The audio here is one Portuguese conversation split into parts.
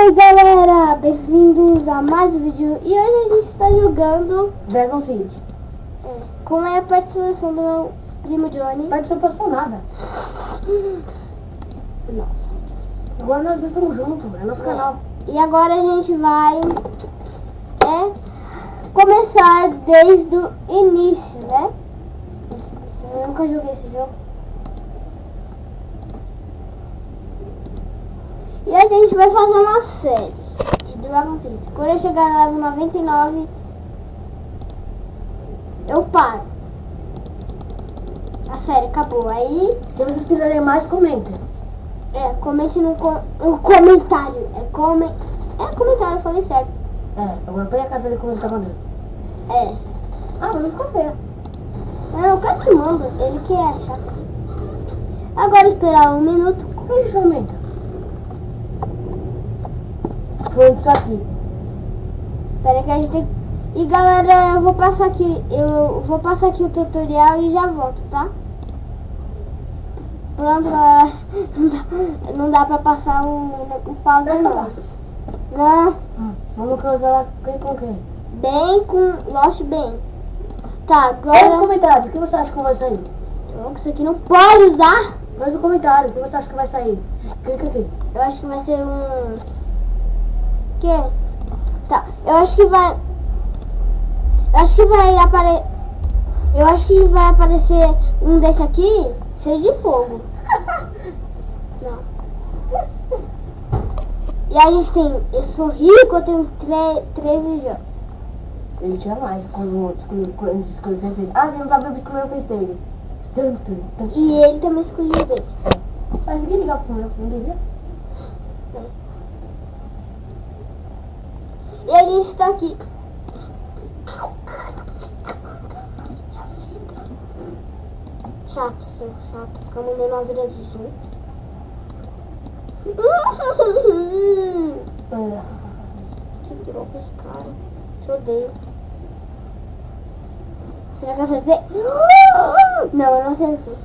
aí galera, bem-vindos a mais um vídeo. E hoje a gente está jogando Dragon City. Com a participação do meu primo Johnny. Participação nada. Nossa. Agora nós dois estamos juntos, é nosso canal. E agora a gente vai começar desde o início, né? Eu nunca joguei esse jogo. E a gente vai fazer uma série de Dragon City. Quando eu chegar no level 99, eu paro. A série acabou. Aí, Se vocês quiserem mais, comentem. comente no comentário. Comentário, eu falei certo. Agora põe a casa dele como ele tá mandando. Ah, mas não ficou feio. Não, o cara que manda, ele que é chato. Agora esperar um minuto. Como é que isso aumenta? Foi isso aqui. Espera que a gente tem. E galera, eu vou passar aqui o tutorial e já volto, tá? Pronto, galera. Não dá pra passar o pause não. Não. Vamos causar lá quem com quem? Bem com Lost Bem. Tá, Faz no agora. comentário, o que você acha que vai sair? Isso aqui não pode usar. Faz no comentário, o que você acha que vai sair? Clica aqui. Eu acho que vai ser um. Que? Tá, eu acho que vai aparecer um desse aqui cheio de fogo. Não. E a gente tem. Eu sou rico, eu tenho 13 jogos. Ele tinha mais quando escolheu o face dele. Ah, não dá pra escolher o face dele. E ele também escolheu dele. Mas ninguém ligar pro meu, ninguém viu? E a gente tá aqui. Chato, seu chato. Ficar mandando a vida dos outros. Que droga esse cara. Te odeio. Será que eu acertei? Não, eu não acertei.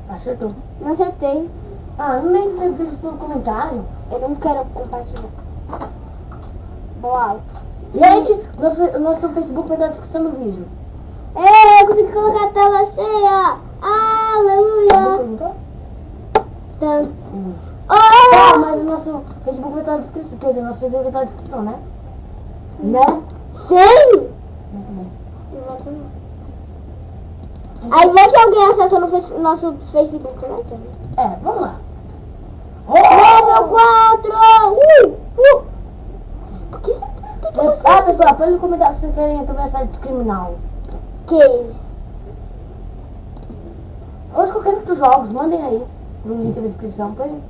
Acertou. Não acertei. Ah, eu nem vi isso no comentário. Eu não quero compartilhar. Boa. Gente, o nosso Facebook vai estar na descrição do vídeo. Eu consegui colocar a tela cheia. Aleluia. Perguntou? Tanto. Ah, mas o nosso Facebook vai estar na descrição. Quer dizer, o nosso Facebook vai estar na descrição, né? Né? Sim. Muito bem. Aí vai que alguém acessa no nosso Facebook, né? Vamos lá. Level 4! Por que você tem que Ah, pessoal, põe no comentário se vocês querem também a série de criminal. Que? Hoje qualquer outros jogos, mandem aí no link da descrição. Põe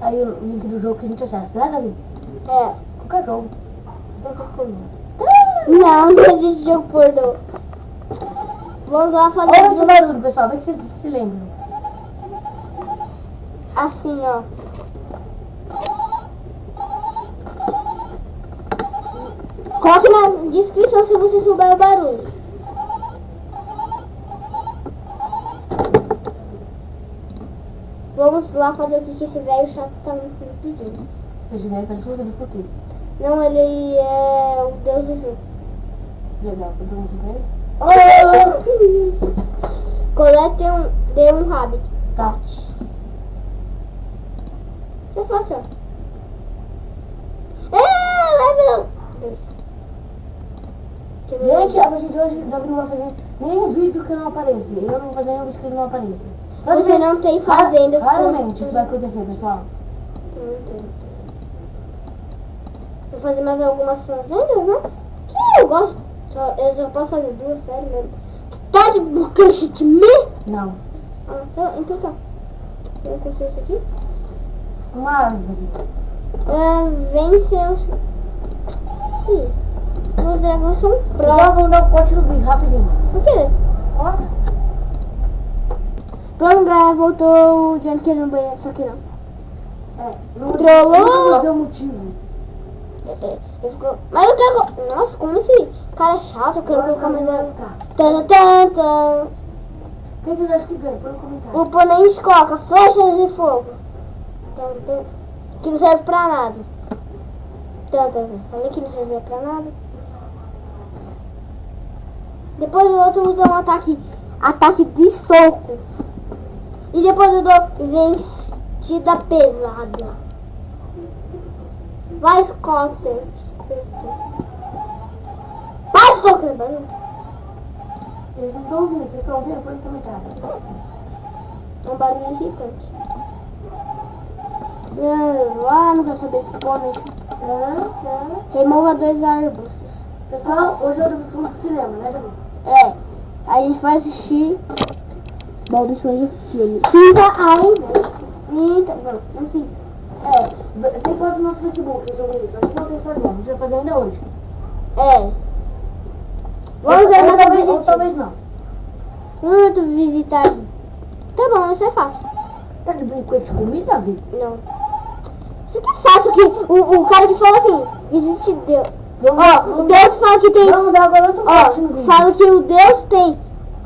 aí o link do jogo que a gente acessa, né, Davi? Qualquer jogo. Não existe jogo pornô. Vamos lá fazer Olha esse barulho, pessoal, vê que vocês se lembram. assim, ó. Coloque na descrição se você souber o barulho. Vamos lá fazer o que esse velho chato tá me pedindo. Esse velho parece você do futuro. Não, ele é o deus do jogo. Legal, eu perguntei pra ele. Colete dê um rabbit. Tá. Você faz, ó. Level 2. Gente, a partir de hoje, Davi não vai fazer nenhum vídeo que não apareça. Eu não vou fazer nenhum vídeo que não apareça. Você não tem fazendas. Raramente isso vai acontecer, pessoal. Vou fazer mais algumas fazendas, né? Que eu gosto. Eu só posso fazer duas, sério mesmo. Tá de bucache de mim? Não. Então tá. Eu consigo isso aqui. Uma árvore. Venceu. Os dragões são Pessoal, prontos. vamos dar um corte no vídeo, rapidinho. Por quê? Ó. Pronto, galera, voltou o Johnny querendo no banheiro, só que não. Não Trollou! vou dizer o motivo. Mas eu quero. Nossa, como esse cara é chato, eu quero colocar mais uma. Tá. Quem vocês acham que ganha? Põe no comentário. O oponente coloca flechas de fogo. Que não serve pra nada. Falei que não servia pra nada. Depois o outro usa um ataque de soco. E depois eu dou investida pesada. Vai, Scooter. Vai, Scooter. Eles não estão ouvindo, vocês estão ouvindo? Põe no comentário. É um barulho irritante. Não quero saber desse pônei. Remova 2 arbustos. Pessoal, hoje eu fui pro cinema, né, Davi? É, a gente vai assistir Bob Esponja filme. Sinta aí, sinta, não sinta. Tem foto no nosso Facebook sobre isso. A gente não tem Instagram, a gente vai fazer ainda hoje. Vamos ver mais talvez, ou objetivo. talvez não. Tu visitar. Tá bom, isso é fácil. Tá de brinquedo de comida, Davi? Não. Isso aqui é fácil, que o cara que fala assim, visite Deus. O Deus fala que tem... Vamos dar agora outro corte no vídeo. Fala que o Deus tem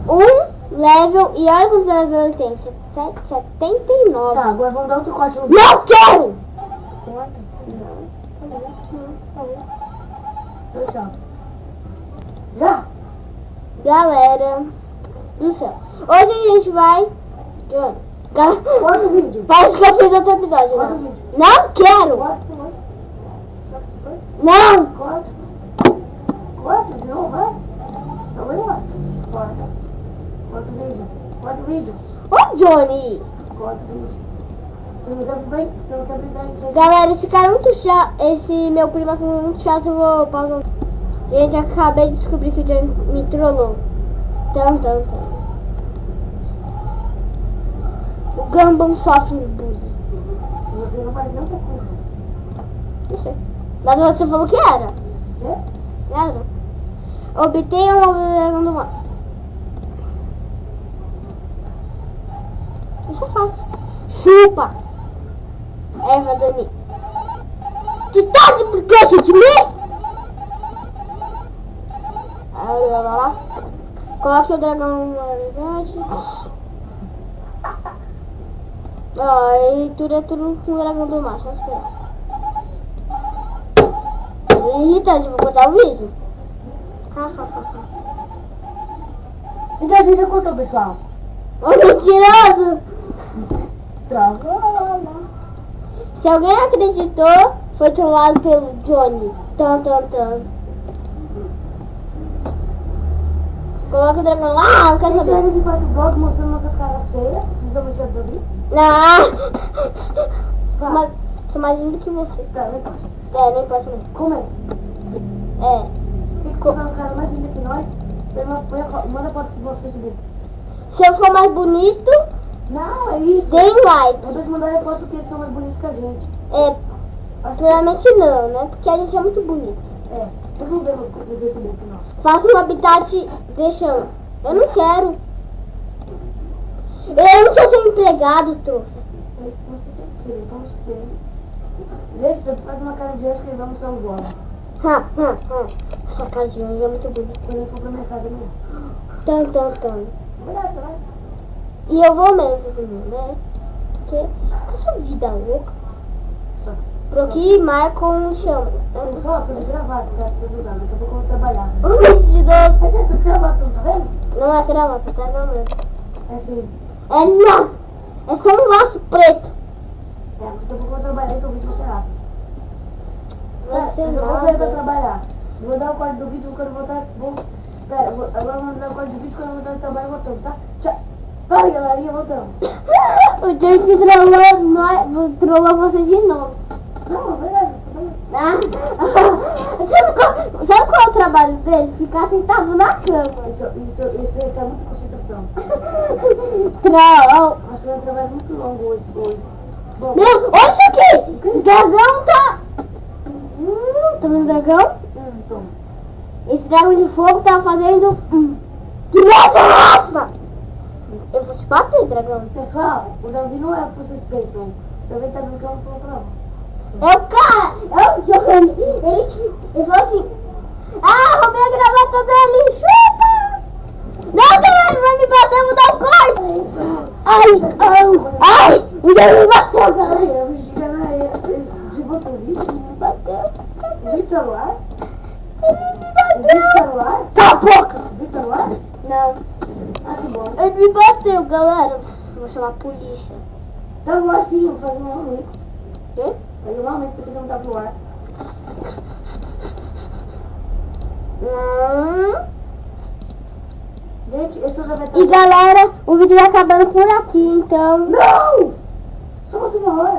um level e olha quantos levels ele tem. 79. Tá, agora vamos dar outro corte no vídeo. Não quero! Então, tchau. Já? Galera do céu. Hoje a gente vai... Corta o vídeo. Parece que eu fiz outro episódio, Corta o né? vídeo. Não quero! Corta. Não! Corta de novo, vai. Então vai lá. Corta. Corta o vídeo. Corta o vídeo. Ô, Johnny! Corta o vídeo. Você não quer brincar em frente. Galera, esse cara é muito chato. Esse meu primo é muito chato. Eu vou pausar. Gente, acabei de descobrir que o Johnny me trollou. O Gambam sofre bullying. Você não faz nada coisa. Não sei. Mas você falou que era. Quê? Era. Obtenha um dragão do mar. Isso é fácil. Chupa! Erva Dani. Tu tá de brincadeira de mim? Olha lá. Coloque o dragão verde. E tudo é tudo com o dragão do mar. Só esperar. É irritante, vou cortar o vídeo. Então a gente já cortou, pessoal. Ô, mentiroso! Droga. Se alguém acreditou, foi trollado pelo Johnny. Coloca o dragão lá, eu quero Então saber. a gente faz o vlog mostrando nossas caras feias, principalmente a Davi. Não! Sou mais lindo que você. Tá, não importa. Não importa não. Comenta. Se tiver um cara mais lindo que nós, manda foto pro nosso Facebook. Se eu for mais bonito, Não, é isso. deem like. Eles mandarem foto que eles são mais bonitos que a gente. Provavelmente não, né? Porque a gente é muito bonito. Vocês vão ver no Facebook, não. Faça um habitat de chance. Eu não quero. Eu não sou seu empregado, trouxa. Você tem que ver, vamos ver. Gente, faz uma cara de anjo que ele vai mostrar o vlog. Essa cara de anjo é muito bonita. Quando ele for pra minha casa mesmo. Verdade, você vai? E eu vou mesmo, né? Porque essa vida louca. Por aqui marcam chama. Pessoal, tudo gravado, tá? Vocês usando. Daqui a pouco eu vou trabalhar. Mentiroso. Mas é tudo gravado, você não tá vendo? Não é gravata, tá gravando. É assim. Não! É só um laço preto. Daqui a pouco eu vou trabalhar, então o vídeo vai ser rápido. Você Eu vou sair pra nada. trabalhar. Vou dar o corte do vídeo quando eu voltar. Pera, agora eu vou dar o corte do vídeo quando eu voltar do trabalho e voltamos, tá? Tchau. Para, galerinha, voltamos. O Johnny trollou você de novo. Não, é verdade. Sabe qual é o trabalho dele? Ficar sentado na cama. Isso requer muita concentração. Troll. Acho que é um trabalho muito longo hoje. Bom, Meu, olha isso aqui. O dragão tá... Tá vendo o dragão? toma. Esse dragão de fogo tá fazendo... Nossa! Eu vou te bater, dragão. Pessoal, o Davi não é o que vocês pensam. O Davi tá dizendo que eu não tô pra não. É o cara, é o Johnny. Ele falou assim, roubei a gravata dele, chupa! Não, galera, vai me bater, eu vou dar um corte! Ai, o Johnny me bateu, galera. Eu vi que era ele. Você botou o vídeo? Me bateu. celular? Ele me bateu. Existe celular? Cala a boca. Existe celular? Não. Ah, que bom. Ele me bateu, galera. Vou chamar a polícia. Tá no ar sim, vou fazer um amigo. Quê? Fazer um amigo pra você não tá no ar. Gente, esse é o E galera, o vídeo vai acabando por aqui, então. Não! Só mais uma hora.